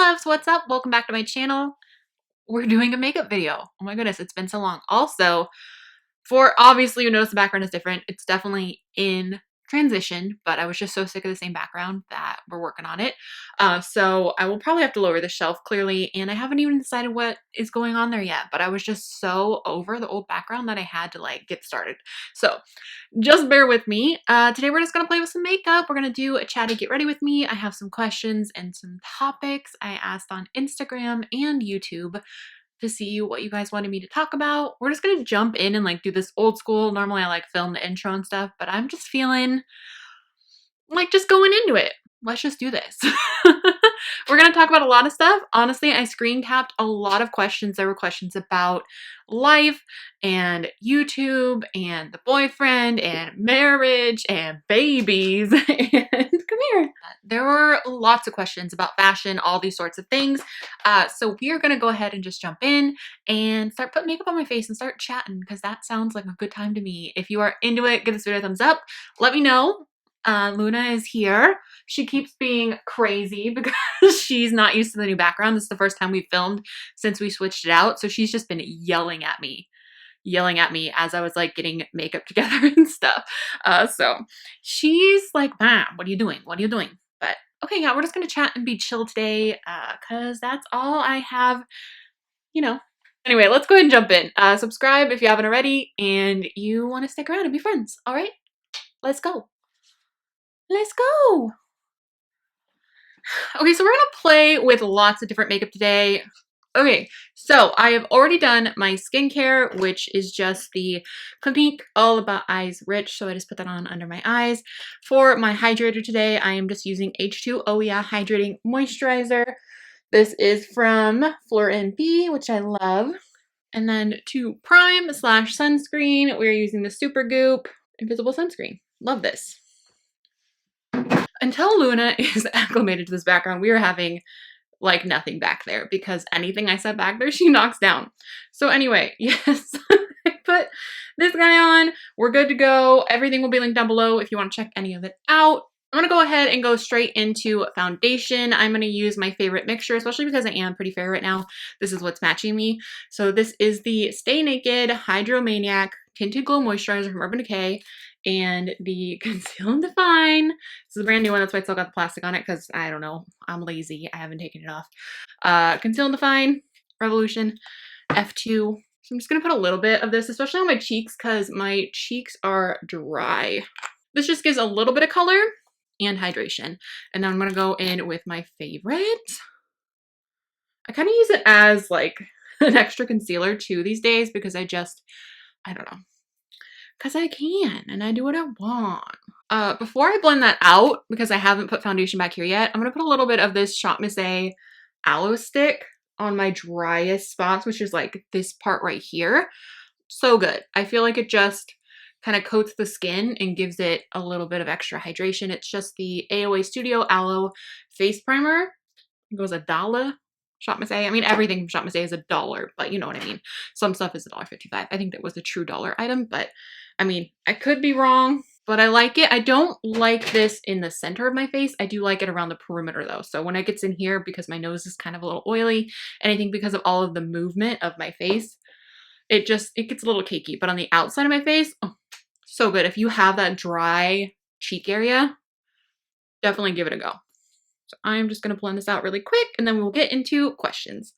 loves, what's up? Welcome back to my channel. We're doing a makeup video. Oh my goodness, it's been so long. Also, for obviously you notice the background is different. It's definitely in transition, but I was just so sick of the same background that we're working on it. So I will probably have to lower the shelf clearly, and I haven't even decided what is going on there yet, but I was just so over the old background that I had to like get started. So just bear with me. Today we're just gonna play with some makeup. We're gonna do a chatty get ready with me. I have some questions and some topics I asked on Instagram and YouTube to see what you guys wanted me to talk about. We're just gonna jump in and like do this old school. Normally I like film the intro and stuff, but I'm just feeling like just going into it. Let's just do this. We're going to talk about a lot of stuff. Honestly, I screen capped a lot of questions. There were questions about life and YouTube and the boyfriend and marriage and babies and come here. There were lots of questions about fashion, all these sorts of things. So we are going to go ahead and just jump in and start putting makeup on my face and start chatting because that sounds like a good time to me. If you are into it, give this video a thumbs up. Let me know. Luna is here. She keeps being crazy because she's not used to the new background. This is the first time we've filmed since we switched it out. So she's just been yelling at me as I was like getting makeup together and stuff. So she's like, Mom, what are you doing? What are you doing? But okay, yeah, we're just going to chat and be chill today because that's all I have, you know. Anyway, let's go ahead and jump in. Subscribe if you haven't already and you want to stick around and be friends. All right, let's go. Let's go. Okay, so we're gonna play with lots of different makeup today. Okay, so I have already done my skincare, which is just the Clinique All About Eyes Rich. So I just put that on under my eyes. For my hydrator today, I am just using H2 Oh Yeah Hydrating Moisturizer. This is from Fleur & B, which I love. And then to prime / sunscreen, we're using the Supergoop Invisible Sunscreen. Love this. Until Luna is acclimated to this background, we are having like nothing back there because anything I set back there, she knocks down. So anyway, yes, I put this guy on. We're good to go. Everything will be linked down below if you want to check any of it out. I'm going to go ahead and go straight into foundation. I'm going to use my favorite mixture, especially because I am pretty fair right now. This is what's matching me. So this is the Stay Naked Hydromaniac Tinted Glow Moisturizer from Urban Decay. And the Conceal and Define. This is a brand new one. That's why I still got the plastic on it because I don't know. I'm lazy. I haven't taken it off. Conceal and Define Revolution F2. So I'm just going to put a little bit of this, especially on my cheeks because my cheeks are dry. This just gives a little bit of color and hydration. And then I'm going to go in with my favorite. I kind of use it as like an extra concealer too these days because I don't know. Because I can, and I do what I want. Before I blend that out, because I haven't put foundation back here yet, I'm going to put a little bit of this SHOPMISSA aloe stick on my driest spots, which is like this part right here. So good. I feel like it just kind of coats the skin and gives it a little bit of extra hydration. It's just the AOA Studio Aloe Face Primer. It goes $1. SHOPMISSA. I mean, everything from SHOPMISSA is $1, but you know what I mean. Some stuff is $1.55. I think that was a true dollar item, but I mean, I could be wrong, but I like it. I don't like this in the center of my face. I do like it around the perimeter though. So when it gets in here, because my nose is kind of a little oily, and I think because of all of the movement of my face, it gets a little cakey. But on the outside of my face, oh, so good. If you have that dry cheek area, definitely give it a go. So I'm just going to blend this out really quick and then we'll get into questions.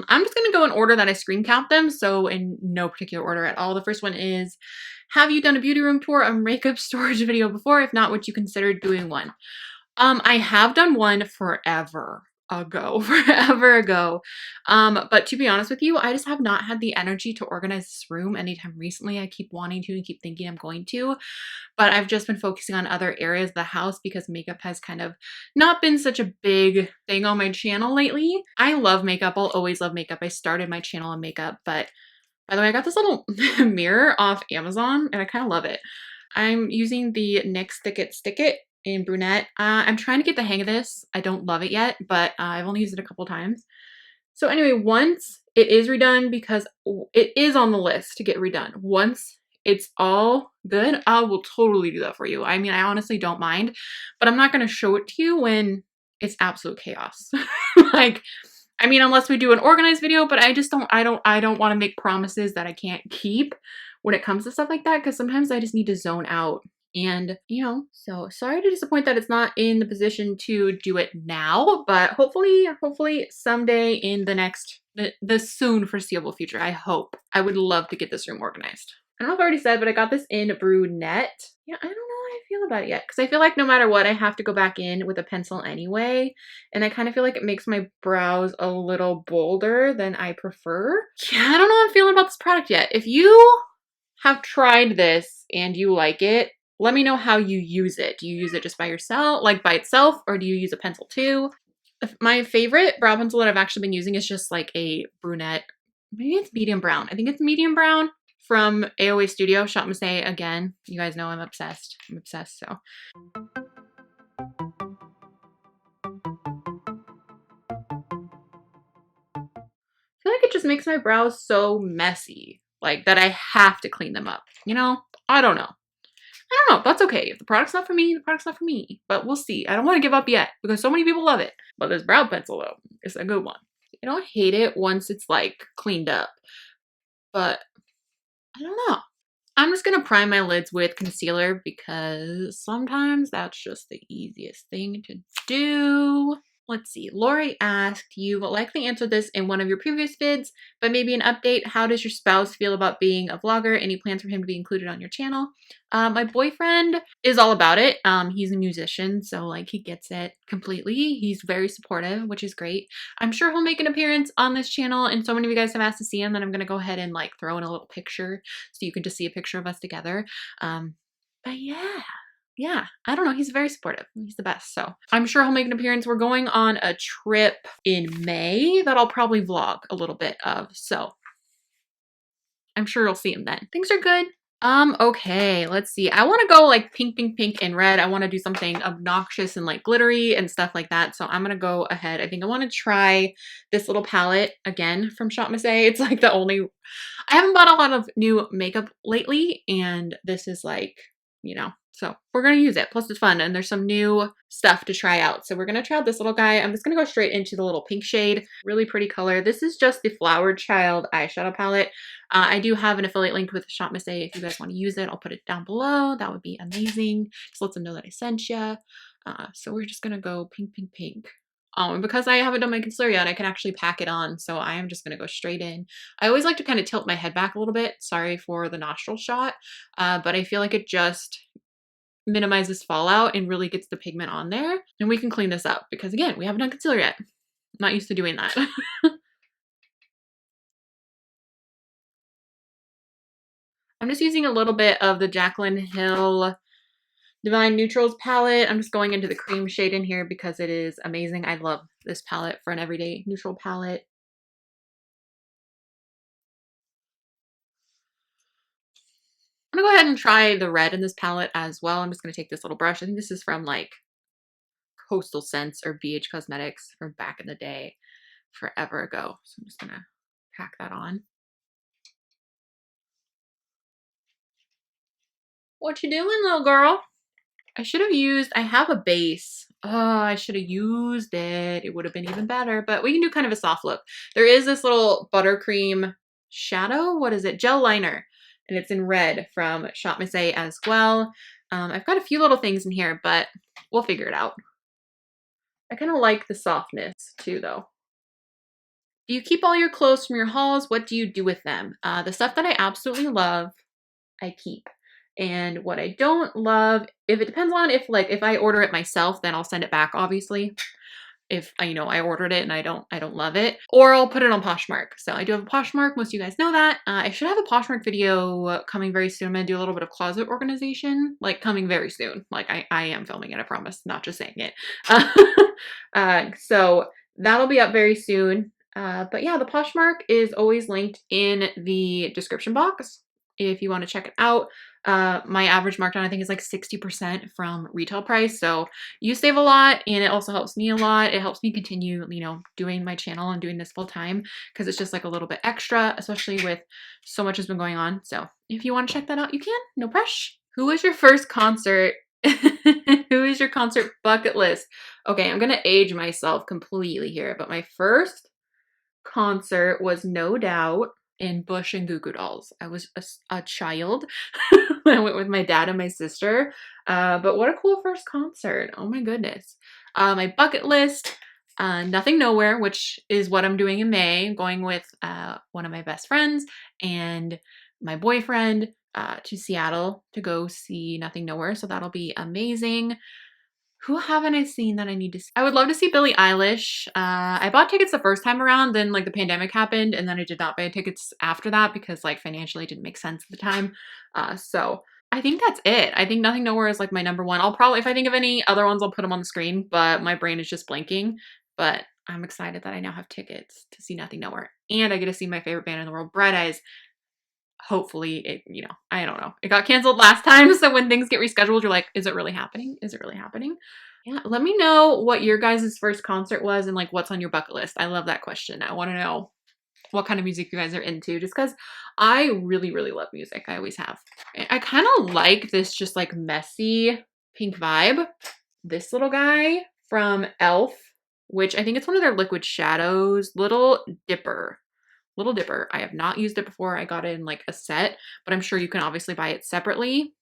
I'm just going to go in order that I screen cap them, so in no particular order at all. The first one is, have you done a beauty room tour or makeup storage video before? If not, would you consider doing one? I have done one forever ago. But to be honest with you, I just have not had the energy to organize this room anytime recently. I keep wanting to and keep thinking I'm going to, but I've just been focusing on other areas of the house because makeup has kind of not been such a big thing on my channel lately. I love makeup. I'll always love makeup. I started my channel on makeup, but by the way, I got this little mirror off Amazon and I kind of love it. I'm using the NYX Stick It in Brunette. I'm trying to get the hang of this. I don't love it yet, but I've only used it a couple times. So anyway, once it is redone, because it is on the list to get redone, once it's all good, I will totally do that for you. I mean, I honestly don't mind, but I'm not going to show it to you when it's absolute chaos. Like, I mean, unless we do an organized video, but I just don't want to make promises that I can't keep when it comes to stuff like that, because sometimes I just need to zone out. And, you know, so sorry to disappoint that it's not in the position to do it now, but hopefully someday in the soon foreseeable future, I hope. I would love to get this room organized. I don't know if I already said, but I got this in brunette. Yeah, I don't know how I feel about it yet, because I feel like no matter what, I have to go back in with a pencil anyway, and I kind of feel like it makes my brows a little bolder than I prefer. Yeah, I don't know how I'm feeling about this product yet. If you have tried this and you like it, let me know how you use it. Do you use it just by yourself, like by itself, or do you use a pencil too? My favorite brow pencil that I've actually been using is just like a brunette. Maybe it's medium brown. I think it's medium brown from AOA Studio, SHOPMISSA again. You guys know I'm obsessed. I'm obsessed, so. I feel like it just makes my brows so messy, like that I have to clean them up, you know? I don't know. I don't know. That's okay. If the product's not for me, the product's not for me. But we'll see. I don't want to give up yet because so many people love it. But this brow pencil, though, is a good one. I don't hate it once it's, like, cleaned up. But I don't know. I'm just going to prime my lids with concealer because sometimes that's just the easiest thing to do. Let's see, Lori asked, you likely answered this in one of your previous vids, but maybe an update. How does your spouse feel about being a vlogger? Any plans for him to be included on your channel? My boyfriend is all about it. He's a musician, so like he gets it completely. He's very supportive, which is great. I'm sure he'll make an appearance on this channel, and so many of you guys have asked to see him that I'm going to go ahead and like throw in a little picture so you can just see a picture of us together. But yeah, I don't know. He's very supportive. He's the best. So I'm sure he'll make an appearance. We're going on a trip in May that I'll probably vlog a little bit of. So I'm sure you'll see him then. Things are good. Okay, let's see. I want to go like pink, pink, pink, and red. I want to do something obnoxious and like glittery and stuff like that. So I'm going to go ahead. I think I want to try this little palette again from SHOPMISSA. It's like I haven't bought a lot of new makeup lately, and this is like, you know, so we're going to use it. Plus it's fun and there's some new stuff to try out. So we're going to try out this little guy. I'm just going to go straight into the little pink shade. Really pretty color. This is just the Flower Child eyeshadow palette. I do have an affiliate link with SHOPMISSA if you guys want to use it. I'll put it down below. That would be amazing. Just let them know that I sent you. So we're just going to go pink, pink, pink. And because I haven't done my concealer yet, I can actually pack it on. So I am just going to go straight in. I always like to kind of tilt my head back a little bit. Sorry for the nostril shot. But I feel like it just minimizes fallout and really gets the pigment on there. And we can clean this up because again, we haven't done concealer yet. I'm not used to doing that. I'm just using a little bit of the Jaclyn Hill Divine Neutrals palette. I'm just going into the cream shade in here because it is amazing. I love this palette for an everyday neutral palette. I'm gonna go ahead and try the red in this palette as well. I'm just gonna take this little brush. I think this is from like Coastal Scents or BH Cosmetics from back in the day, forever ago. So I'm just gonna pack that on. What you doing, little girl? I have a base. Oh, I should have used it. It would have been even better, but we can do kind of a soft look. There is this little buttercream shadow. What is it? Gel liner. And it's in red from SHOPMISSA as well. I've got a few little things in here, but we'll figure it out. I kind of like the softness too, though. Do you keep all your clothes from your hauls? What do you do with them? The stuff that I absolutely love, I keep. And what I don't love, if it depends on if I order it myself, then I'll send it back, obviously. If I ordered it and I don't love it, or I'll put it on Poshmark. So I do have a Poshmark. Most of you guys know that. I should have a Poshmark video coming very soon. I'm gonna do a little bit of closet organization, like coming very soon. Like I am filming it, I promise, not just saying it. So that'll be up very soon. But yeah, the Poshmark is always linked in the description box if you want to check it out. My average markdown, I think, is like 60% from retail price. So you save a lot, and it also helps me a lot. It helps me continue, you know, doing my channel and doing this full time because it's just like a little bit extra, especially with so much has been going on. So if you want to check that out, you can. No pressure. Who was your first concert? Who is your concert bucket list? Okay, I'm gonna age myself completely here, but my first concert was No Doubt in Bush and Goo Goo Dolls. I was a child. I went with my dad and my sister. But what a cool first concert. Oh my goodness. My bucket list, Nothing Nowhere, which is what I'm doing in May. I'm going with one of my best friends and my boyfriend to Seattle to go see Nothing Nowhere. So that'll be amazing. Who haven't I seen that I need to see? I would love to see Billie Eilish. I bought tickets the first time around, then like the pandemic happened, and then I did not buy tickets after that because like financially it didn't make sense at the time. So I think that's it. I think Nothing Nowhere is like my number one. I'll probably, if I think of any other ones, I'll put them on the screen, but my brain is just blanking. But I'm excited that I now have tickets to see Nothing Nowhere. And I get to see my favorite band in the world, Bright Eyes. Hopefully it, you know, I don't know. It got canceled last time, so when things get rescheduled, you're like, is it really happening? Is it really happening? Yeah, let me know what your guys' first concert was and like what's on your bucket list. I love that question. I want to know what kind of music you guys are into just because I really, really love music. I always have. I kind of like this just like messy pink vibe. This little guy from e.l.f., which I think it's one of their liquid shadows, Little Dipper. Little Dipper. I have not used it before. I got it in like a set, but I'm sure you can obviously buy it separately.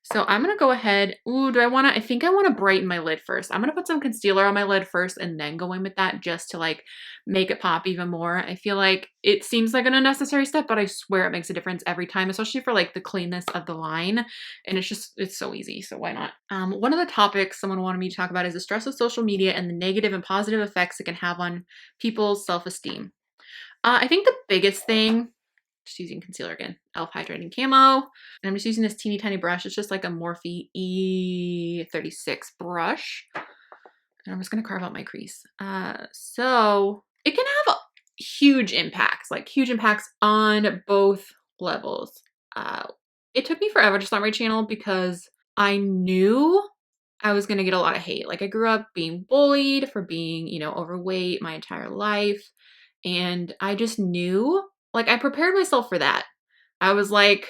So I'm going to go ahead. Ooh, I think I want to brighten my lid first. I'm going to put some concealer on my lid first and then go in with that just to like make it pop even more. I feel like it seems like an unnecessary step, but I swear it makes a difference every time, especially for like the cleanness of the line. And it's so easy. So why not? One of the topics someone wanted me to talk about is the stress of social media and the negative and positive effects it can have on people's self-esteem. I think the biggest thing, just using concealer again, e.l.f. Hydrating Camo. And I'm just using this teeny tiny brush. It's just like a Morphe E36 brush. And I'm just going to carve out my crease. So it can have huge impacts, like huge impacts on both levels. It took me forever to start my channel because I knew I was going to get a lot of hate. Like I grew up being bullied for being, you know, overweight my entire life. And I just knew, like I prepared myself for that. I was like,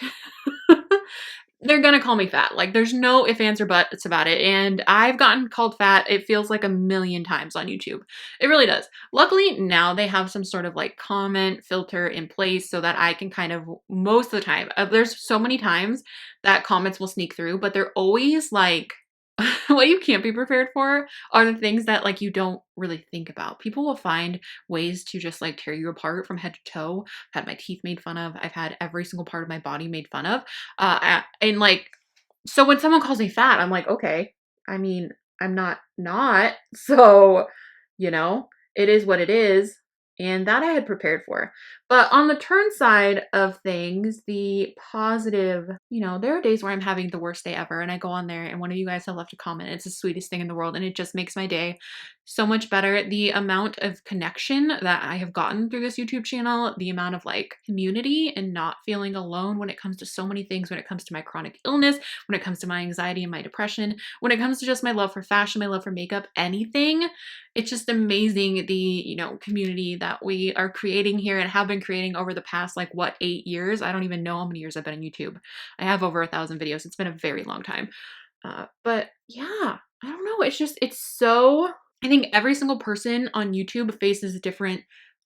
they're gonna call me fat. Like there's no ifs, ands, or buts about it. And I've gotten called fat, it feels like a million times on YouTube. It really does. Luckily now they have some sort of like comment filter in place so that I can kind of, most of the time, there's so many times that comments will sneak through, but they're always like, what you can't be prepared for are the things that like you don't really think about. People will find ways to just like tear you apart from head to toe. I've had my teeth made fun of. I've had every single part of my body made fun of. And like, so when someone calls me fat, I'm like, okay, I mean, I'm not. So, you know, it is what it is. And that I had prepared for. But on the turn side of things, the positive, you know, there are days where I'm having the worst day ever and I go on there and one of you guys have left a comment. It's the sweetest thing in the world and it just makes my day so much better. The amount of connection that I have gotten through this YouTube channel, the amount of like community and not feeling alone when it comes to so many things, when it comes to my chronic illness, when it comes to my anxiety and my depression, when it comes to just my love for fashion, my love for makeup, anything. It's just amazing the, you know, community that we are creating here and have been creating over the past, like, what, 8 years? I don't even know how many years I've been on YouTube. I have over 1,000 videos. It's been a very long time. But yeah, I don't know. It's just, it's so, I think every single person on YouTube faces different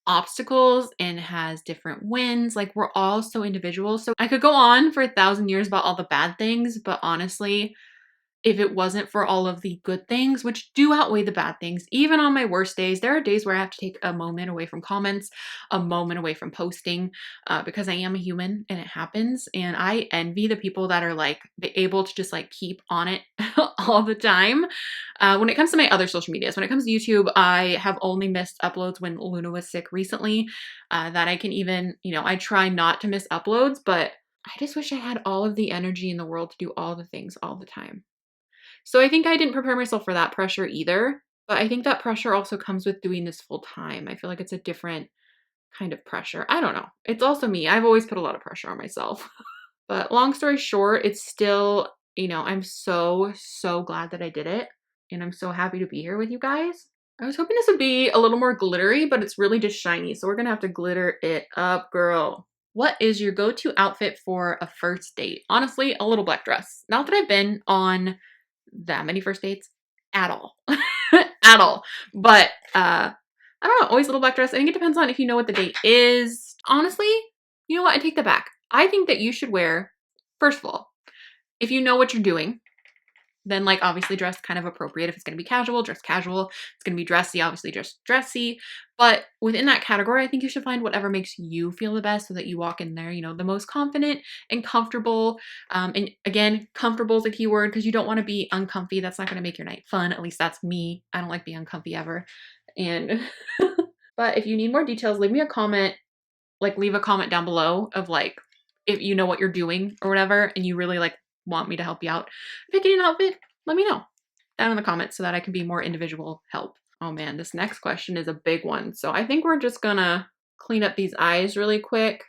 obstacles and has different wins. Like, we're all so individual. So I could go on for 1,000 years about all the bad things, but honestly, if it wasn't for all of the good things, which do outweigh the bad things, even on my worst days, there are days where I have to take a moment away from comments, a moment away from posting, because I am a human and it happens. And I envy the people that are like able to just like keep on it all the time. When it comes to my other social medias, when it comes to YouTube, I have only missed uploads when Luna was sick recently, that I can even, you know, I try not to miss uploads, but I just wish I had all of the energy in the world to do all the things all the time. So I think I didn't prepare myself for that pressure either, but I think that pressure also comes with doing this full time. I feel like it's a different kind of pressure. I don't know. It's also me. I've always put a lot of pressure on myself. But long story short, it's still, you know, I'm so glad that I did it. And I'm so happy to be here with you guys. I was hoping this would be a little more glittery, but it's really just shiny. So we're going to have to glitter it up, girl. What is your go-to outfit for a first date? Honestly, a little black dress. Not that I've been on that many first dates at all. At all. But I don't know, always a little black dress. I think it depends on if you know what the date is. Honestly, you know what? I take that back. I think that you should wear, first of all, if you know what you're doing, then like obviously dress kind of appropriate. If it's going to be casual, dress casual. It's going to be dressy, obviously dress dressy. But within that category, I think you should find whatever makes you feel the best so that you walk in there, you know, the most confident and comfortable. And again, comfortable is a key word because you don't want to be uncomfy. That's not going to make your night fun. At least that's me. I don't like being uncomfy ever. And but if you need more details, leave me a comment. Like leave a comment down below of like if you know what you're doing or whatever and you really like want me to help you out picking an outfit, let me know down in the comments so that I can be more individual help. Oh man, this next question is a big one. So I think we're just gonna clean up these eyes really quick.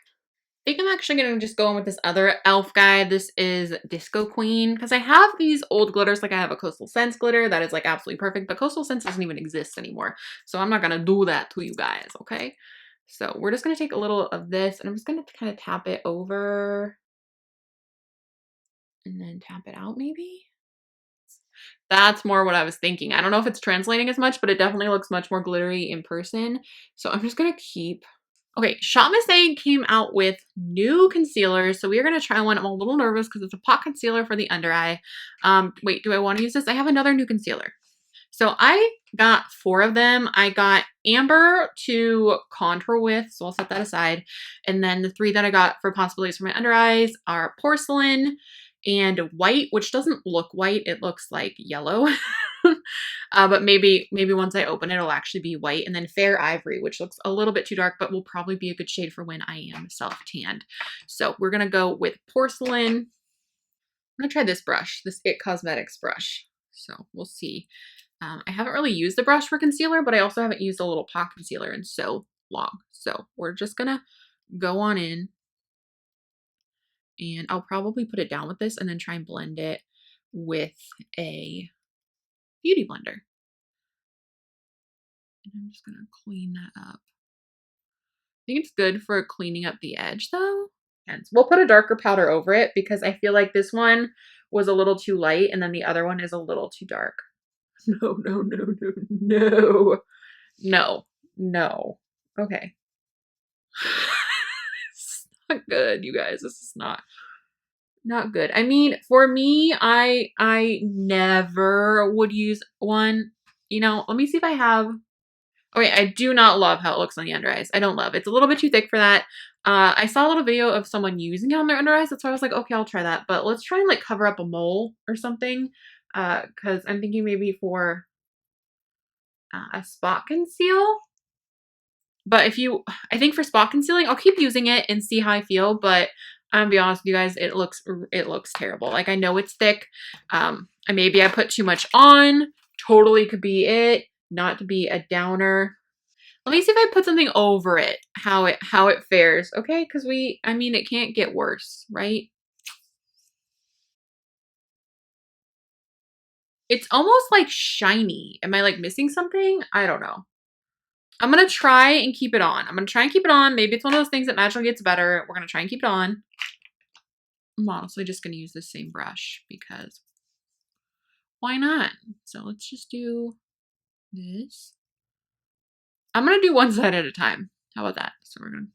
I think I'm actually gonna just go in with this other e.l.f. guy. This is Disco Queen because I have these old glitters. Like I have a Coastal Scents glitter that is like absolutely perfect, but Coastal Scents doesn't even exist anymore. So I'm not gonna do that to you guys, okay? So we're just gonna take a little of this and I'm just gonna kind of tap it over and then tap it out maybe. That's more what I was thinking. I don't know if it's translating as much, but it definitely looks much more glittery in person. So I'm just gonna keep. Okay, SHOPMISSA came out with new concealers, so we are gonna try one. I'm a little nervous because it's a pot concealer for the under eye. Wait, do I want to use this? I have another new concealer. So I got 4 of them. I got amber to contour with, so I'll set that aside. And then the 3 that I got for possibilities for my under eyes are porcelain and white, which doesn't look white. It looks like yellow. But maybe once I open it, it'll actually be white. And then fair ivory, which looks a little bit too dark, but will probably be a good shade for when I am self-tanned. So we're going to go with porcelain. I'm going to try this brush, this IT Cosmetics brush. So we'll see. I haven't really used the brush for concealer, but I also haven't used a little pot concealer in so long. So we're just going to go on in. And I'll probably put it down with this and then try and blend it with a beauty blender. And I'm just going to clean that up. I think it's good for cleaning up the edge though. And we'll put a darker powder over it because I feel like this one was a little too light and then the other one is a little too dark. No, no, no, no, no. No, no. Okay. It's not good, you guys. This is not good. I mean, for me, I never would use one. You know, let me see if I have. Okay, I do not love how it looks on the under eyes. I don't love it. It's a little bit too thick for that. I saw a little video of someone using it on their under eyes. That's why I was like, okay, I'll try that. But let's try and like cover up a mole or something. Because I'm thinking maybe for a spot conceal. But I think for spot concealing, I'll keep using it and see how I feel. But I'm gonna be honest with you guys, it looks terrible. Like I know it's thick. Maybe I put too much on. Totally could be it. Not to be a downer. Let me see if I put something over it, how it fares. Okay, because I mean, it can't get worse, right? It's almost like shiny. Am I like missing something? I don't know. I'm going to try and keep it on. I'm going to try and keep it on. Maybe it's one of those things that magically gets better. We're going to try and keep it on. I'm honestly just going to use the same brush because why not? So let's just do this. I'm going to do one side at a time. How about that? So we're going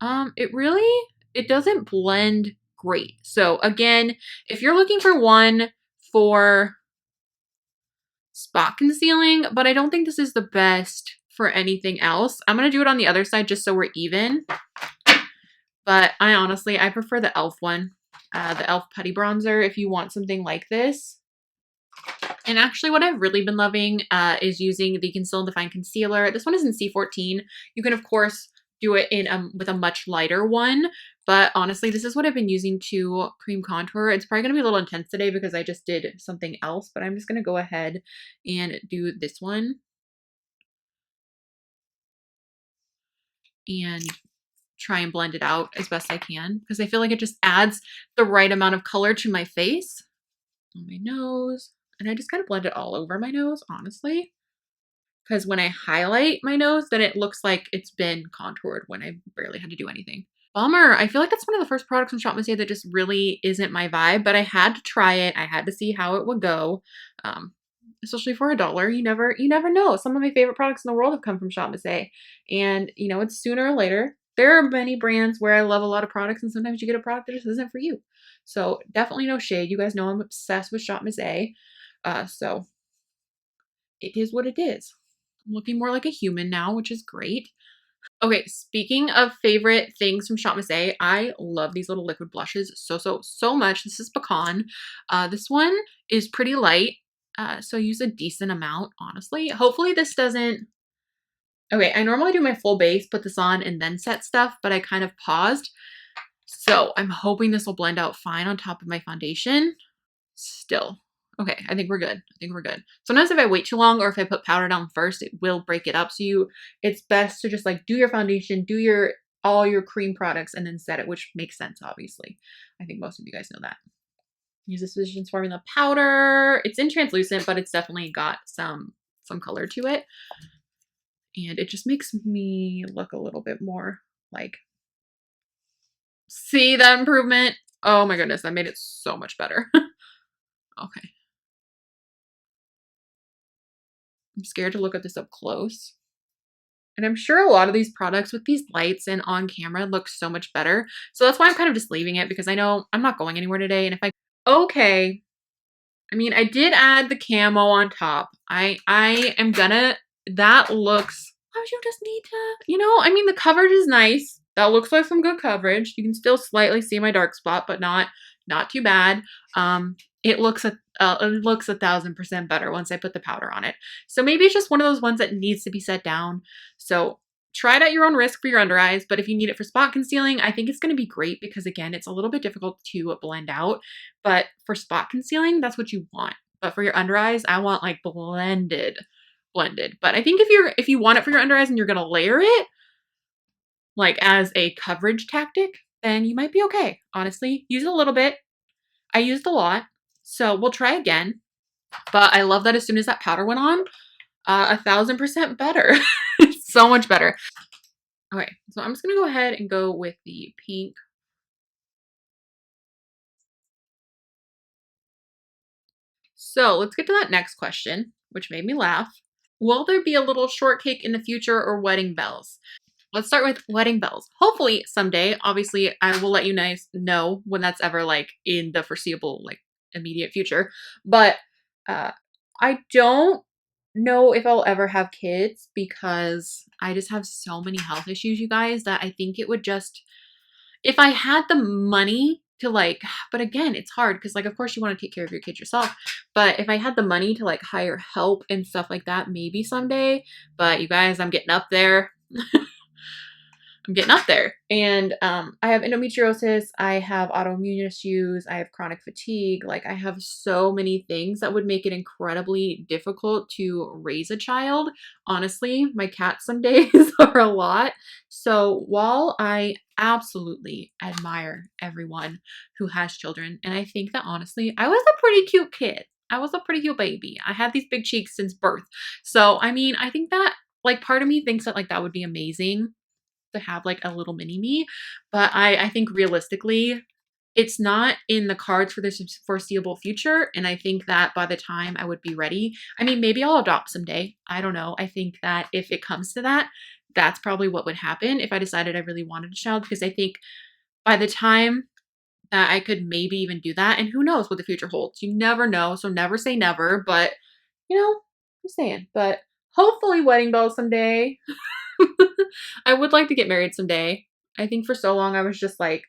to... it doesn't blend great. So again, if you're looking for one for spot concealing, but I don't think this is the best for anything else. I'm going to do it on the other side just so we're even. But I prefer the e.l.f. one, the e.l.f. Putty Bronzer if you want something like this. And actually what I've really been loving is using the Conceal and Define Concealer. This one is in C14. You can, of course, do it in with a much lighter one. But honestly, this is what I've been using to cream contour. It's probably going to be a little intense today because I just did something else. But I'm just going to go ahead and do this one. And try and blend it out as best I can because I feel like it just adds the right amount of color to my face, on my nose, and I just kind of blend it all over my nose, honestly. Because when I highlight my nose, then it looks like it's been contoured when I barely had to do anything. Bummer. I feel like that's one of the first products from SHOPMISSA that just really isn't my vibe, but I had to try it. I had to see how it would go. Especially for $1. You never know. Some of my favorite products in the world have come from SHOPMISSA. And, you know, it's sooner or later. There are many brands where I love a lot of products, and sometimes you get a product that just isn't for you. So definitely no shade. You guys know I'm obsessed with SHOPMISSA. So it is what it is. I'm looking more like a human now, which is great. Okay, speaking of favorite things from SHOPMISSA, I love these little liquid blushes so much. This is Pecan. This one is pretty light, so use a decent amount, honestly. Hopefully this doesn't... Okay, I normally do my full base, put this on, and then set stuff, but I kind of paused. So I'm hoping this will blend out fine on top of my foundation. Still. Okay, I think we're good. I think we're good. Sometimes if I wait too long or if I put powder down first, it will break it up. So it's best to just like do your foundation, do all your cream products, and then set it, which makes sense, obviously. I think most of you guys know that. Use this Physicians Formula powder. It's in translucent, but it's definitely got some color to it. And it just makes me look a little bit more like, see that improvement? Oh my goodness, that made it so much better. Okay. I'm scared to look at this up close. And I'm sure a lot of these products with these lights and on camera look so much better. So that's why I'm kind of just leaving it because I know I'm not going anywhere today. And if okay. I mean, I did add the camo on top. I am gonna, that looks, how you just need to, you know, I mean, the coverage is nice. That looks like some good coverage. You can still slightly see my dark spot, but not too bad. It looks 1,000% better once I put the powder on it. So maybe it's just one of those ones that needs to be set down. So try it at your own risk for your under eyes, but if you need it for spot concealing, I think it's going to be great because again, it's a little bit difficult to blend out, but for spot concealing, that's what you want. But for your under eyes, I want like blended. But I think if you want it for your under eyes and you're going to layer it like as a coverage tactic, then you might be okay. Honestly, use a little bit. I used a lot. So we'll try again, but I love that as soon as that powder went on, 1,000% better. So much better. Okay, so I'm just gonna go ahead and go with the pink. So let's get to that next question, which made me laugh. Will there be a little shortcake in the future or wedding bells? Let's start with wedding bells. Hopefully someday. Obviously, I will let you guys know when that's ever like in the foreseeable, like immediate future. But I don't know if I'll ever have kids because I just have so many health issues, you guys, that I think it would just, if I had the money to like, but again, it's hard because like, of course you want to take care of your kids yourself, but if I had the money to like hire help and stuff like that, maybe someday, but you guys, I'm getting up there. I'm getting up there. And I have endometriosis, I have autoimmune issues, I have chronic fatigue. Like I have so many things that would make it incredibly difficult to raise a child. Honestly, my cats some days are a lot. So while I absolutely admire everyone who has children, and I think that honestly, I was a pretty cute kid. I was a pretty cute baby. I had these big cheeks since birth. So, I mean, I think that like part of me thinks that like that would be amazing to have like a little mini me, but I think realistically it's not in the cards for this foreseeable future. And I think that by the time I would be ready, I mean, maybe I'll adopt someday. I don't know. I think that if it comes to that, that's probably what would happen if I decided I really wanted a child, because I think by the time that I could maybe even do that, and who knows what the future holds, you never know. So never say never, but you know, I'm saying, but hopefully wedding bells someday. I would like to get married someday. I think for so long I was just like,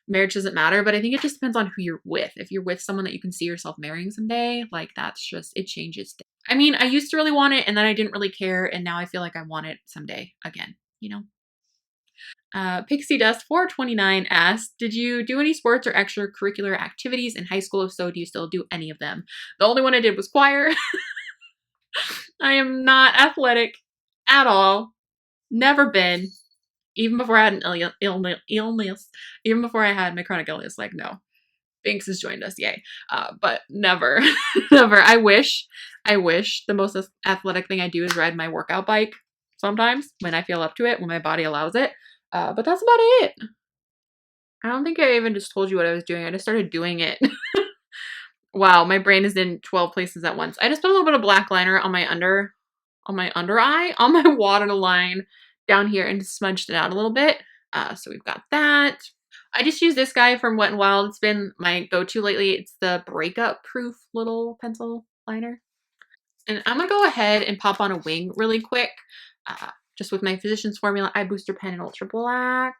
marriage doesn't matter, but I think it just depends on who you're with. If you're with someone that you can see yourself marrying someday, like that's just, it changes. I mean, I used to really want it and then I didn't really care, and now I feel like I want it someday again, you know? Pixie Dust 429 asked, did you do any sports or extracurricular activities in high school? If so, do you still do any of them? The only one I did was choir. I am not athletic at all. Never been. Even before I had an illness, even before I had my chronic illness, like, no. Banks has joined us, yay. But never, never. I wish the most athletic thing I do is ride my workout bike sometimes when I feel up to it, when my body allows it. But that's about it. I don't think I even just told you what I was doing. I just started doing it. Wow, my brain is in 12 places at once. I just put a little bit of black liner on my under eye, on my waterline down here, and smudged it out a little bit. So we've got that. I just use this guy from Wet n Wild. It's been my go-to lately. It's the breakup proof little pencil liner. And I'm going to go ahead and pop on a wing really quick. Just with my Physicians Formula Eye Booster Pen in Ultra Black.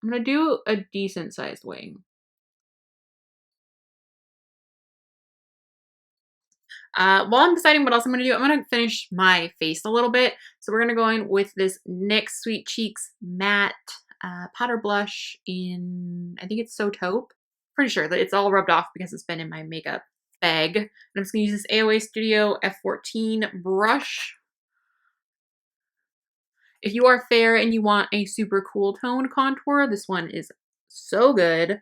I'm going to do a decent sized wing. While I'm deciding what else I'm going to do, I'm going to finish my face a little bit. So we're going to go in with this NYX Sweet Cheeks Matte powder blush in, I think it's So Taupe. Pretty sure that it's all rubbed off because it's been in my makeup bag. And I'm just going to use this AOA Studio F14 brush. If you are fair and you want a super cool tone contour, this one is so good.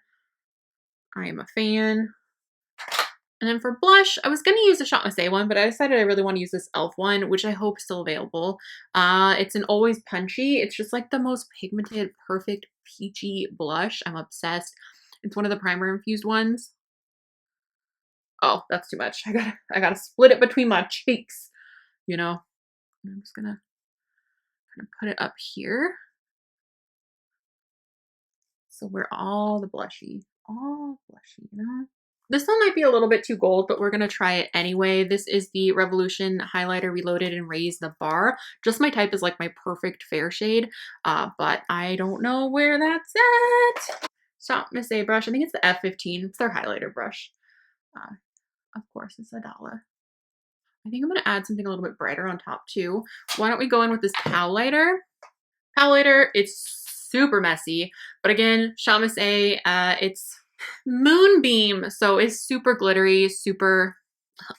I am a fan. And then for blush, I was going to use the SHOPMISSA one, but I decided I really want to use this e.l.f. one, which I hope is still available. It's an Always Punchy. It's just like the most pigmented, perfect, peachy blush. I'm obsessed. It's one of the primer infused ones. Oh, that's too much. I gotta split it between my cheeks, you know. I'm just gonna kind of put it up here. So we're all blushy, you know. This one might be a little bit too gold, but we're going to try it anyway. This is the Revolution Highlighter Reloaded and Raised the Bar. Just my type is like my perfect fair shade, but I don't know where that's at. SHOPMISSA brush. I think it's the F15. It's their highlighter brush. Of course, it's $1. I think I'm going to add something a little bit brighter on top too. Why don't we go in with this Powlighter? Powlighter, it's super messy, but again, SHOPMISSA, it's Moonbeam, so it's super glittery, super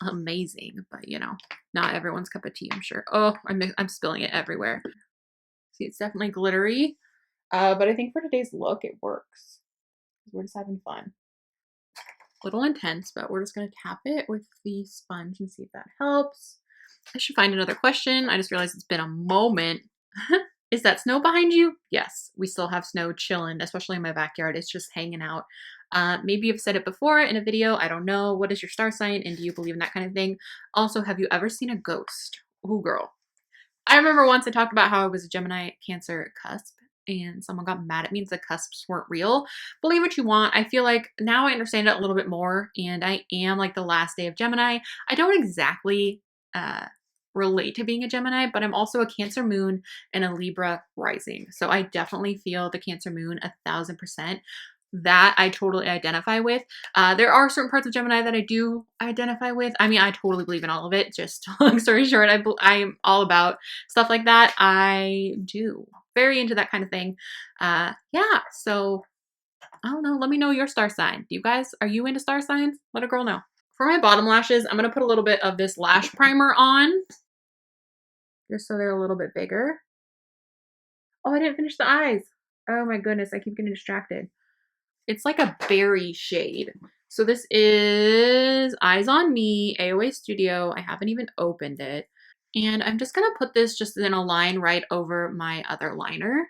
amazing, but you know, not everyone's cup of tea, I'm sure. Oh, I'm spilling it everywhere. See, it's definitely glittery, but I think for today's look, it works. We're just having fun. A little intense, but we're just going to tap it with the sponge and see if that helps. I should find another question. I just realized it's been a moment. Is that snow behind you? Yes, we still have snow chilling, especially in my backyard. It's just hanging out. Maybe you've said it before in a video. I don't know. What is your star sign and do you believe in that kind of thing? Also, have you ever seen a ghost? Ooh, girl. I remember once I talked about how I was a Gemini Cancer cusp and someone got mad at me and said cusps weren't real. Believe what you want. I feel like now I understand it a little bit more and I am like the last day of Gemini. I don't exactly relate to being a Gemini, but I'm also a Cancer moon and a Libra rising. So I definitely feel the Cancer moon 1000%. That I totally identify with. There are certain parts of Gemini that I do identify with. I mean, I totally believe in all of it. Just long story short, I'm all about stuff like that. I do. Very into that kind of thing. Yeah, so I don't know. Let me know your star sign. Are you into star signs? Let a girl know. For my bottom lashes, I'm going to put a little bit of this lash primer on. Just so they're a little bit bigger. Oh, I didn't finish the eyes. Oh my goodness, I keep getting distracted. It's like a berry shade. So this is Eyes on Me, AOA Studio. I haven't even opened it. And I'm just going to put this just in a line right over my other liner.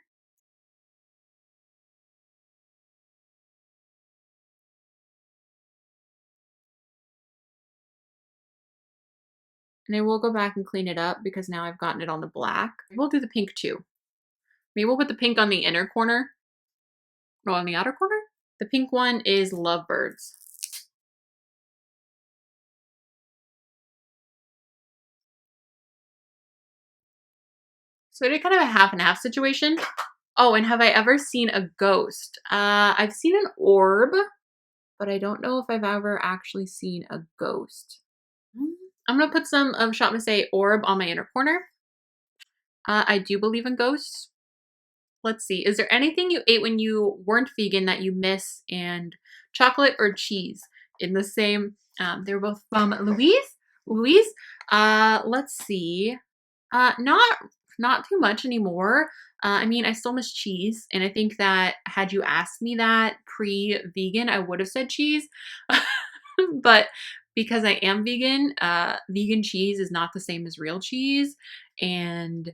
And I will go back and clean it up because now I've gotten it on the black. We'll do the pink too. Maybe we'll put the pink on the inner corner. No, on the outer corner? The pink one is Lovebirds. So I did kind of a half and half situation. Oh, and have I ever seen a ghost? I've seen an orb, but I don't know if I've ever actually seen a ghost. I'm going to put some of SHOPMISSA orb on my inner corner. I do believe in ghosts. Let's see. Is there anything you ate when you weren't vegan that you miss? And chocolate or cheese in the same. They were both from Louise. Let's see. Not not too much anymore. I mean, I still miss cheese, and I think that had you asked me that pre-vegan, I would have said cheese. But because I am vegan, vegan cheese is not the same as real cheese, and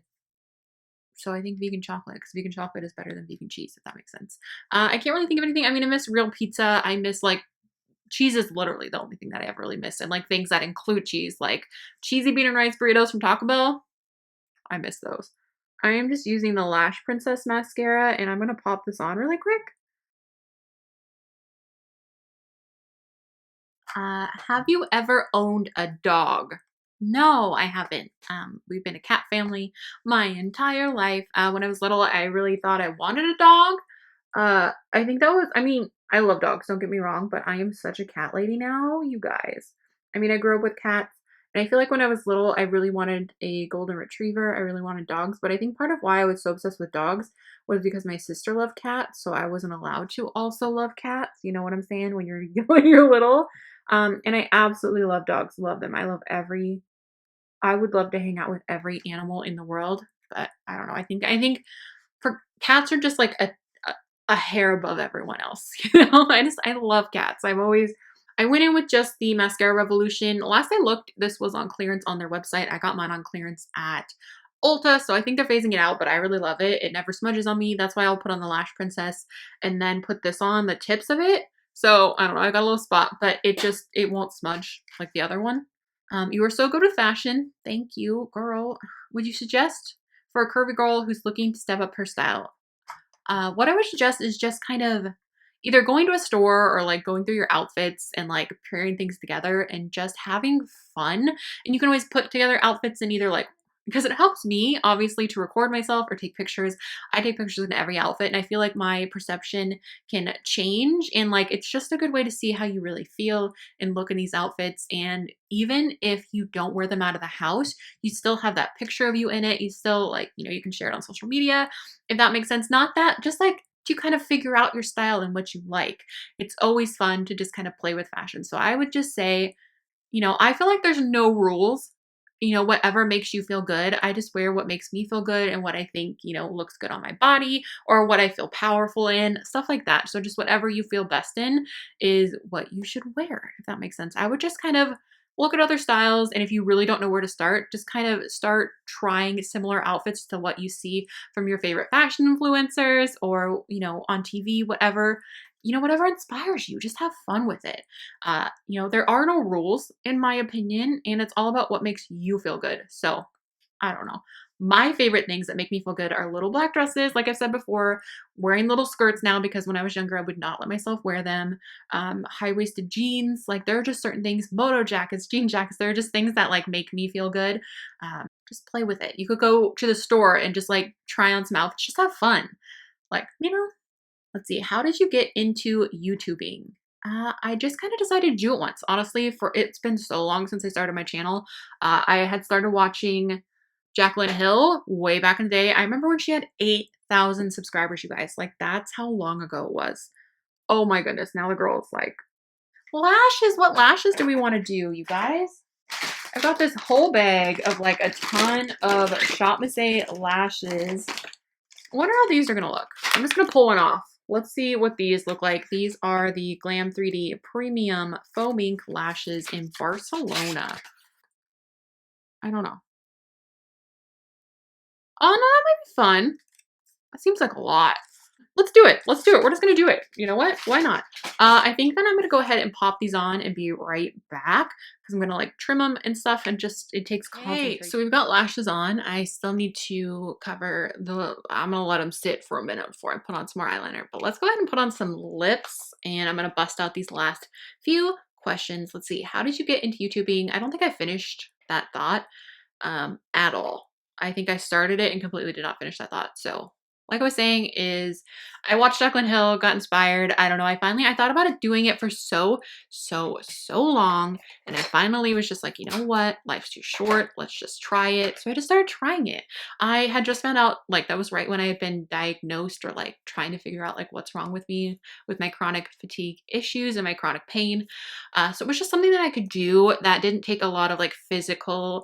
so I think vegan chocolate, because vegan chocolate is better than vegan cheese, if that makes sense. I can't really think of anything. I mean, I miss real pizza. I miss, like, cheese is literally the only thing that I ever really miss, and, like, things that include cheese, like cheesy bean and rice burritos from Taco Bell. I miss those. I am just using the Lash Princess mascara, and I'm gonna pop this on really quick. Have you ever owned a dog? No, I haven't. We've been a cat family my entire life. When I was little, I really thought I wanted a dog. I think that was, I mean, I love dogs, don't get me wrong, but I am such a cat lady now, you guys. I mean, I grew up with cats, and I feel like when I was little, I really wanted a golden retriever. I really wanted dogs, but I think part of why I was so obsessed with dogs was because my sister loved cats, so I wasn't allowed to also love cats. You know what I'm saying? When you're when you're little. And I absolutely love dogs. Love them. I would love to hang out with every animal in the world, but I don't know. I think for cats are just like a hair above everyone else. You know, I love cats. I went in with just the Mascara Revolution. Last I looked, this was on clearance on their website. I got mine on clearance at Ulta, so I think they're phasing it out, but I really love it. It never smudges on me. That's why I'll put on the Lash Princess and then put this on the tips of it. So I don't know, I got a little spot, but it won't smudge like the other one. You are so good with fashion. Thank you, girl. Would you suggest for a curvy girl who's looking to step up her style? What I would suggest is just kind of either going to a store or like going through your outfits and like pairing things together and just having fun. And you can always put together outfits in either like, because it helps me obviously to record myself or take pictures. I take pictures in every outfit, and I feel like my perception can change, and like it's just a good way to see how you really feel and look in these outfits. And even if you don't wear them out of the house, you still have that picture of you in it. You still, like, you know, you can share it on social media, if that makes sense. Not that, just like to kind of figure out your style and what you like. It's always fun to just kind of play with fashion. So I would just say, you know, I feel like there's no rules. You know, whatever makes you feel good. I just wear what makes me feel good and what I think, you know, looks good on my body or what I feel powerful in, stuff like that. So just whatever you feel best in is what you should wear, if that makes sense. I would just kind of look at other styles, and if you really don't know where to start, just kind of start trying similar outfits to what you see from your favorite fashion influencers or, you know, on TV, whatever. You know, whatever inspires you, just have fun with it. You know, there are no rules, in my opinion, and it's all about what makes you feel good. So, I don't know. My favorite things that make me feel good are little black dresses, like I've said before, wearing little skirts now because when I was younger, I would not let myself wear them. High-waisted jeans, like there are just certain things, moto jackets, jean jackets, there are just things that like make me feel good. Just play with it. You could go to the store and just like try on some outfits, just have fun. Like, you know, let's see. How did you get into YouTubing? I just kind of decided to do it once. Honestly, it's been so long since I started my channel. I had started watching Jaclyn Hill way back in the day. I remember when she had 8,000 subscribers, you guys. Like, that's how long ago it was. Oh my goodness. Now the girl is like, lashes. What lashes do we want to do, you guys? I've got this whole bag of like a ton of SHOPMISSA lashes. I wonder how these are going to look. I'm just going to pull one off. Let's see what these look like. These are the Glam 3D Premium Faux Mink Lashes in Barcelona. I don't know. Oh, no, that might be fun. That seems like a lot. Let's do it. Let's do it. We're just going to do it. You know what? Why not? I think then I'm going to go ahead and pop these on and be right back because I'm going to like trim them and stuff and just, it takes concentration. So we've got lashes on. I still need to cover I'm going to let them sit for a minute before I put on some more eyeliner. But let's go ahead and put on some lips, and I'm going to bust out these last few questions. Let's see. How did you get into YouTubing? I don't think I finished that thought at all. I think I started it and completely did not finish that thought. So like I was saying is I watched Jaclyn Hill, got inspired. I don't know. I thought about it doing it for so long. And I finally was just like, you know what? Life's too short. Let's just try it. So I just started trying it. I had just found out like that was right when I had been diagnosed or like trying to figure out like what's wrong with me with my chronic fatigue issues and my chronic pain. So it was just something that I could do that didn't take a lot of like physical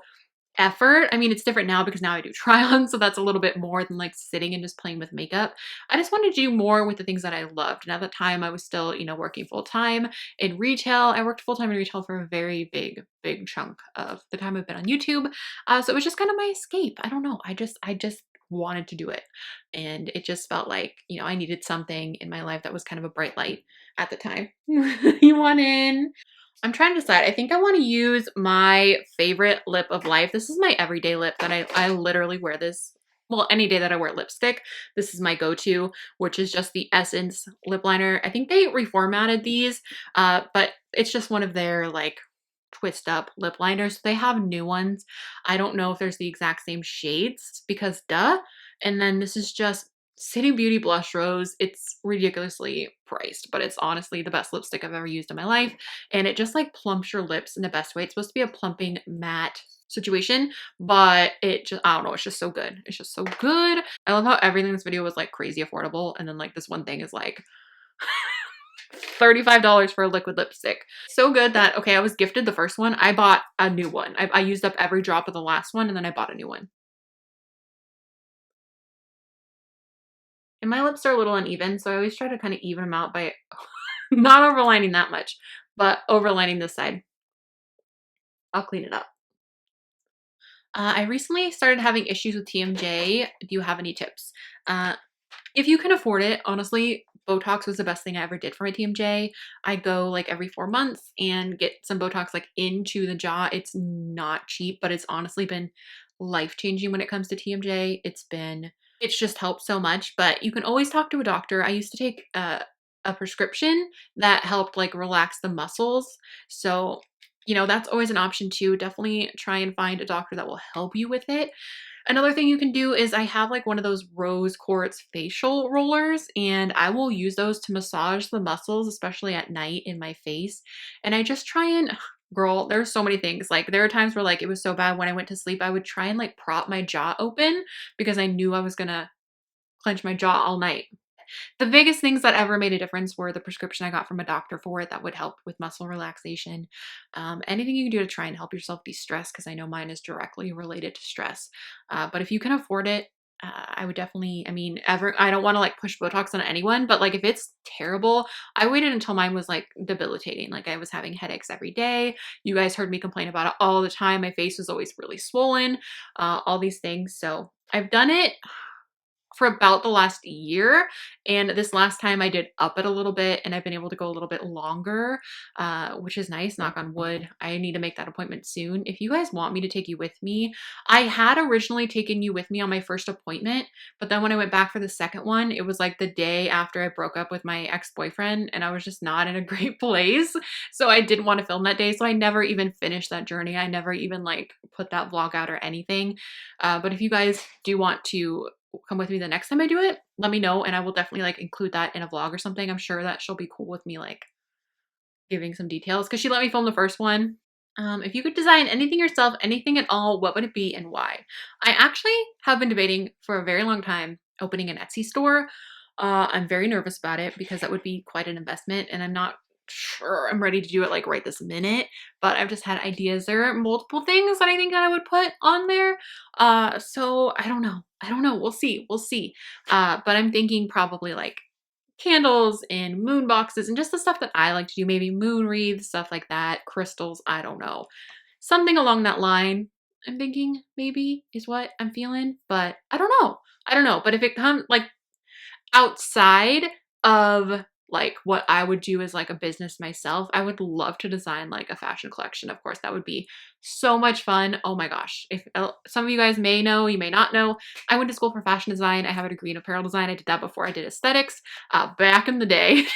effort. I mean, it's different now because now I do try-on, so that's a little bit more than like sitting and just playing with makeup. I just wanted to do more with the things that I loved. And at the time I was still, you know, working full-time in retail. I worked full-time in retail for a very big chunk of the time I've been on YouTube. So it was just kind of my escape. I don't know. I just wanted to do it. And it just felt like, you know, I needed something in my life that was kind of a bright light at the time. You want in? I'm trying to decide. I think I want to use my favorite lip of life. This is my everyday lip that I literally wear this. Well, any day that I wear lipstick, this is my go-to, which is just the Essence lip liner. I think they reformatted these, but it's just one of their like twist up lip liners. They have new ones. I don't know if there's the exact same shades because duh. And then this is just City Beauty Blush Rose. It's ridiculously priced, but it's honestly the best lipstick I've ever used in my life. And it just like plumps your lips in the best way. It's supposed to be a plumping matte situation, but it just, I don't know, it's just so good. It's just so good. I love how everything in this video was like crazy affordable. And then like this one thing is like $35 for a liquid lipstick. So good that, okay, I was gifted the first one. I bought a new one. I used up every drop of the last one and then I bought a new one. And my lips are a little uneven, so I always try to kind of even them out by not overlining that much, but overlining this side. I'll clean it up. I recently started having issues with TMJ. Do you have any tips? If you can afford it, honestly, Botox was the best thing I ever did for my TMJ. I go like every 4 months and get some Botox like into the jaw. It's not cheap, but it's honestly been life-changing when it comes to TMJ. It's just helped so much, but you can always talk to a doctor. I used to take a prescription that helped like relax the muscles. So, you know, that's always an option too. Definitely try and find a doctor that will help you with it. Another thing you can do is I have like one of those rose quartz facial rollers and I will use those to massage the muscles, especially at night in my face. And I just try and, girl, there's so many things. Like there are times where like it was so bad when I went to sleep, I would try and like prop my jaw open because I knew I was gonna clench my jaw all night. The biggest things that ever made a difference were the prescription I got from a doctor for it that would help with muscle relaxation. Anything you can do to try and help yourself de-stress, because I know mine is directly related to stress. But if you can afford it, I would definitely, I mean, I don't want to like push Botox on anyone, but like if it's terrible, I waited until mine was like debilitating. Like I was having headaches every day. You guys heard me complain about it all the time. My face was always really swollen, all these things. So I've done it for about the last year, and this last time I did up it a little bit and I've been able to go a little bit longer, which is nice, knock on wood. I need to make that appointment soon. If you guys want me to take you with me, I had originally taken you with me on my first appointment, but then when I went back for the second one, it was like the day after I broke up with my ex-boyfriend and I was just not in a great place. So I didn't want to film that day. So I never even finished that journey. I never even like put that vlog out or anything. But if you guys do want to come with me the next time I do it, let me know and I will definitely like include that in a vlog or something. I'm sure that she'll be cool with me like giving some details because she let me film the first one. If you could design anything yourself, anything at all, what would it be and why? I actually have been debating for a very long time opening an Etsy store. I'm very nervous about it because that would be quite an investment and I'm not sure I'm ready to do it like right this minute, but I've just had ideas. There are multiple things that I think that I would put on there. So I don't know. We'll see. But I'm thinking probably like candles and moon boxes and just the stuff that I like to do. Maybe moon wreaths, stuff like that, crystals. I don't know. Something along that line. I'm thinking maybe is what I'm feeling, but I don't know. But if it comes like outside of like what I would do as like a business myself, I would love to design like a fashion collection. Of course, that would be so much fun. Oh my gosh. If some of you guys may know, you may not know, I went to school for fashion design. I have a degree in apparel design. I did that before I did aesthetics, back in the day.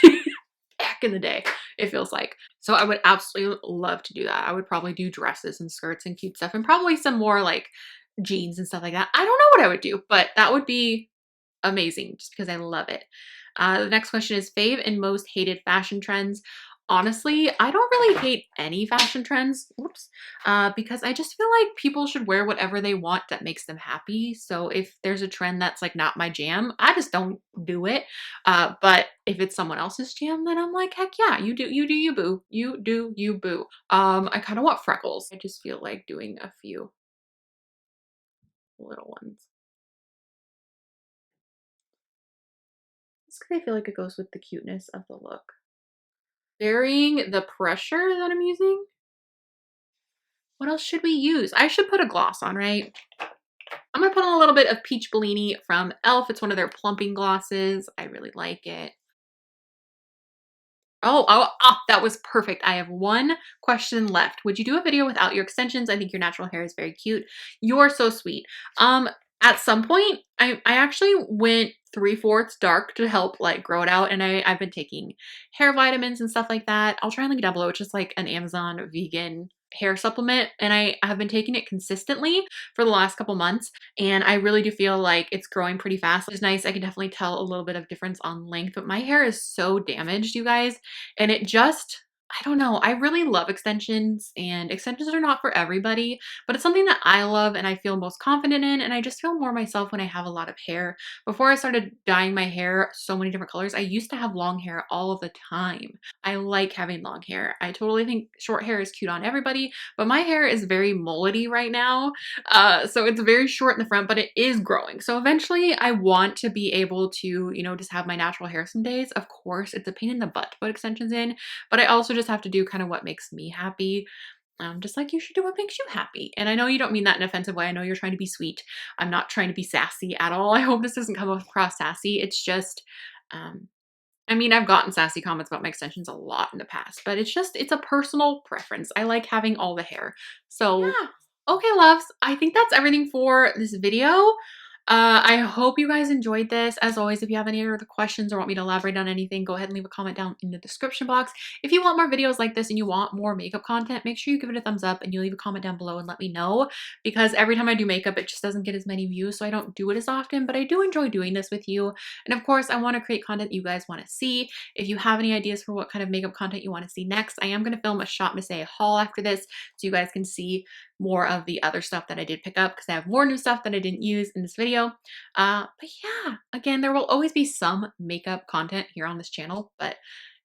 Back in the day, it feels like. So I would absolutely love to do that. I would probably do dresses and skirts and cute stuff and probably some more like jeans and stuff like that. I don't know what I would do, but that would be amazing just because I love it. The next question is fave and most hated fashion trends. Honestly, I don't really hate any fashion trends, because I just feel like people should wear whatever they want that makes them happy. So if there's a trend that's like not my jam, I just don't do it. But if it's someone else's jam, then I'm like, heck yeah, you do you boo. You do you boo. I kind of want freckles. I just feel like doing a few. little ones. Just because I feel like it goes with the cuteness of the look. Varying the pressure that I'm using. What else should we use? I should put a gloss on, right? I'm gonna put on a little bit of Peach Bellini from e.l.f. It's one of their plumping glosses. I really like it. Oh, that was perfect. I have one question left. Would you do a video without your extensions? I think your natural hair is very cute. You're so sweet. At some point, I actually went 3/4 dark to help like grow it out, and I've been taking hair vitamins and stuff like that. I'll try and link it down below. It's just like an Amazon vegan hair supplement, and I have been taking it consistently for the last couple months, and I really do feel like it's growing pretty fast. It's nice. I can definitely tell a little bit of difference on length, but my hair is so damaged, you guys, and it just, I don't know. I really love extensions, and extensions are not for everybody, but it's something that I love and I feel most confident in, and I just feel more myself when I have a lot of hair. Before I started dyeing my hair so many different colors, I used to have long hair all of the time. I like having long hair. I totally think short hair is cute on everybody, but my hair is very mullety right now. So it's very short in the front, but it is growing. So eventually I want to be able to, you know, just have my natural hair some days. Of course, it's a pain in the butt to put extensions in, but I also just have to do kind of what makes me happy. Just like you should do what makes you happy. And I know you don't mean that in an offensive way. I know you're trying to be sweet. I'm not trying to be sassy at all. I hope this doesn't come across sassy. It's just, I mean, I've gotten sassy comments about my extensions a lot in the past, but it's a personal preference. I like having all the hair. So, yeah. Okay, loves, I think that's everything for this video. I hope you guys enjoyed this. As always, if you have any other questions or want me to elaborate on anything, go ahead and leave a comment down in the description box. If you want more videos like this and you want more makeup content, make sure you give it a thumbs up and you leave a comment down below and let me know, because every time I do makeup, it just doesn't get as many views, so I don't do it as often, but I do enjoy doing this with you. And of course, I want to create content you guys want to see. If you have any ideas for what kind of makeup content you want to see next, I am going to film a SHOPMISSA haul after this so you guys can see more of the other stuff that I did pick up, because I have more new stuff that I didn't use in this video. But yeah, again, there will always be some makeup content here on this channel, but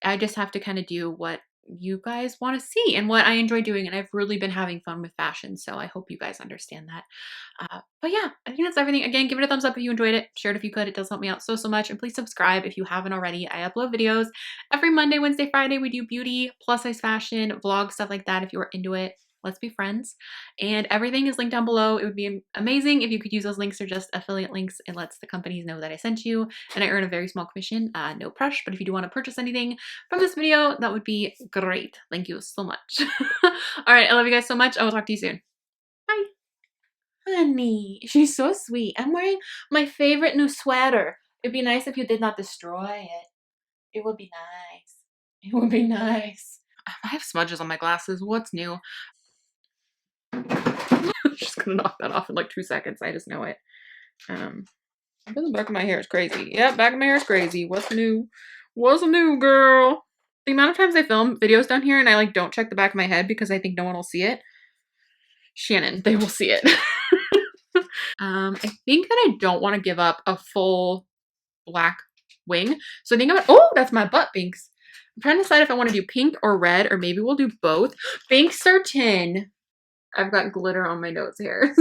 I just have to kind of do what you guys want to see and what I enjoy doing, and I've really been having fun with fashion, so I hope you guys understand that. But yeah, I think that's everything. Again, give it a thumbs up if you enjoyed it. Share it if you could. It does help me out so much. And please subscribe if you haven't already. I upload videos every Monday, Wednesday, Friday. We do beauty, plus size fashion, vlogs, stuff like that if you are into it. Let's be friends. And everything is linked down below. It would be amazing if you could use those links. Or just affiliate links. It lets the companies know that I sent you, and I earn a very small commission. No pressure, but if you do want to purchase anything from this video, that would be great. Thank you so much. All right, I love you guys so much. I will talk to you soon. Bye. Honey, she's so sweet. I'm wearing my favorite new sweater. It'd be nice if you did not destroy it. It would be nice. It would be nice. I have smudges on my glasses. What's new? I'm just gonna knock that off in like 2 seconds. I just know it. The back of my hair is crazy. Yep, back of my hair is crazy. What's new? What's new, girl? The amount of times I film videos down here and I like don't check the back of my head because I think no one will see it. Shannon, they will see it. I think that I don't want to give up a full black wing. So I think oh, that's my butt pinks. I'm trying to decide if I want to do pink or red, or maybe we'll do both. Pink certain. I've got glitter on my nose hairs.